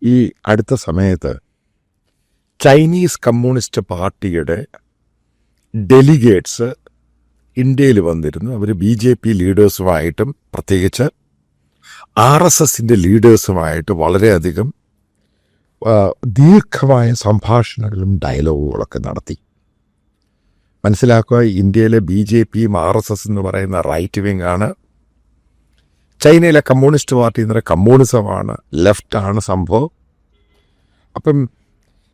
ഈ അടുത്ത സമയത്ത് ചൈനീസ് കമ്മ്യൂണിസ്റ്റ് പാർട്ടിയുടെ ഡെലിഗേറ്റ്സ് ഇന്ത്യയിൽ വന്നിരുന്നു. അവർ BJP ലീഡേഴ്സുമായിട്ടും പ്രത്യേകിച്ച് RSSൻ്റെ ലീഡേഴ്സുമായിട്ട് വളരെയധികം ദീർഘമായ സംഭാഷണങ്ങളും ഡയലോഗുകളൊക്കെ നടത്തി. മനസ്സിലാക്കുക, ഇന്ത്യയിലെ BJPയും RSS എന്ന് പറയുന്ന റൈറ്റ് വിങ് ആണ്. ചൈനയിലെ കമ്മ്യൂണിസ്റ്റ് പാർട്ടി എന്ന് പറയുന്ന കമ്മ്യൂണിസമാണ്, ലെഫ്റ്റാണ് സംഭവം. അപ്പം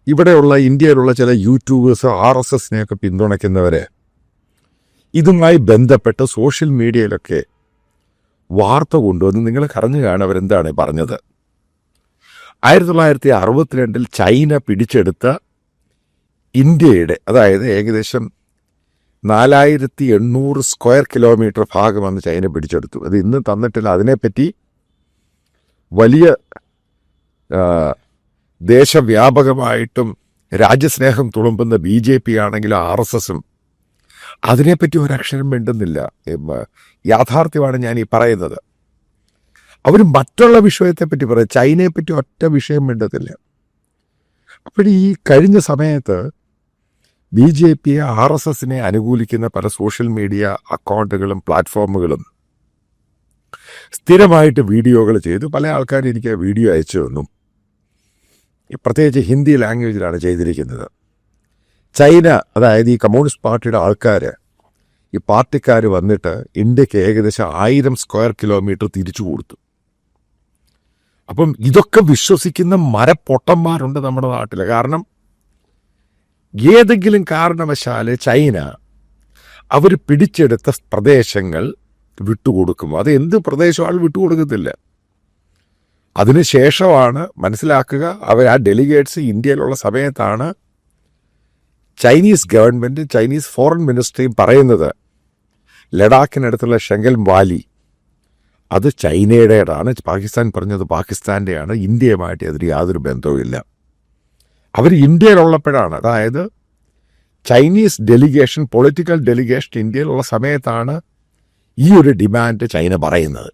ഇവിടെയുള്ള ഇന്ത്യയിലുള്ള ചില യൂട്യൂബേഴ്സ് RSSനെയൊക്കെ പിന്തുണയ്ക്കുന്നവർ ഇതുമായി ബന്ധപ്പെട്ട് സോഷ്യൽ മീഡിയയിലൊക്കെ വാർത്ത കൊണ്ടുവന്ന് നിങ്ങൾ കറഞ്ഞു കാണും അവരെന്താണ് പറഞ്ഞത്. 1962 ചൈന പിടിച്ചെടുത്ത ഇന്ത്യയുടെ, അതായത് ഏകദേശം 4800 സ്ക്വയർ കിലോമീറ്റർ ഭാഗമാണ് ചൈന പിടിച്ചെടുത്തു. അത് ഇന്ന് തന്നിട്ടില്ല. അതിനെപ്പറ്റി വലിയ ദേശവ്യാപകമായിട്ടും രാജ്യസ്നേഹം തുളുമ്പുന്ന BJP ആണെങ്കിലും RSSും അതിനെപ്പറ്റി ഒരക്ഷരം മിണ്ടുന്നില്ല. യാഥാർത്ഥ്യമാണ് ഞാൻ ഈ പറയുന്നത്. അവർ മറ്റുള്ള വിഷയത്തെപ്പറ്റി പറയും, ചൈനയെപ്പറ്റി ഒറ്റ വിഷയം മിണ്ടത്തില്ല. അപ്പോൾ ഈ കഴിഞ്ഞ സമയത്ത് BJP RSSനെ അനുകൂലിക്കുന്ന പല സോഷ്യൽ മീഡിയ അക്കൗണ്ടുകളും പ്ലാറ്റ്ഫോമുകളും സ്ഥിരമായിട്ട് വീഡിയോകൾ ചെയ്തു. പല ആൾക്കാരും എനിക്ക് വീഡിയോ അയച്ചു തന്നു. പ്രത്യേകിച്ച് ഹിന്ദി ലാംഗ്വേജിലാണ് ചെയ്തിരിക്കുന്നത്. ചൈന, അതായത് ഈ കമ്മ്യൂണിസ്റ്റ് പാർട്ടിയുടെ ആൾക്കാർ, ഈ പാർട്ടിക്കാർ വന്നിട്ട് ഇന്ത്യക്ക് ഏകദേശം 1000 സ്ക്വയർ കിലോമീറ്റർ തിരിച്ചു കൊടുത്തു. അപ്പം ഇതൊക്കെ വിശ്വസിക്കുന്ന മരപ്പൊട്ടന്മാരുണ്ട് നമ്മുടെ നാട്ടിൽ. കാരണം ഏതെങ്കിലും കാരണവശാൽ ചൈന അവർ പിടിച്ചെടുത്ത പ്രദേശങ്ങൾ വിട്ടുകൊടുക്കും. അത് എന്ത് പ്രദേശമാണ് വിട്ടുകൊടുക്കത്തില്ല. അതിനുശേഷമാണ് മനസ്സിലാക്കുക, അവർ ആ ഡെലിഗേറ്റ്സ് ഇന്ത്യയിലുള്ള സമയത്താണ് ചൈനീസ് ഗവൺമെൻറ്, ചൈനീസ് ഫോറിൻ മിനിസ്ട്രിയും പറയുന്നത് ലഡാക്കിനടുത്തുള്ള ഷെങ്കൽ വാലി അത് ചൈനയുടേതാണ്. പാകിസ്ഥാൻ പറഞ്ഞത് പാകിസ്ഥാൻ്റെയാണ്. ഇന്ത്യയുമായിട്ട് അതിന് യാതൊരു ബന്ധവുമില്ല. അവർ ഇന്ത്യയിലുള്ളപ്പോഴാണ്, അതായത് ചൈനീസ് ഡെലിഗേഷൻ, പൊളിറ്റിക്കൽ ഡെലിഗേഷൻ ഇന്ത്യയിലുള്ള സമയത്താണ് ഈ ഒരു ഡിമാൻഡ് ചൈന പറയുന്നത്.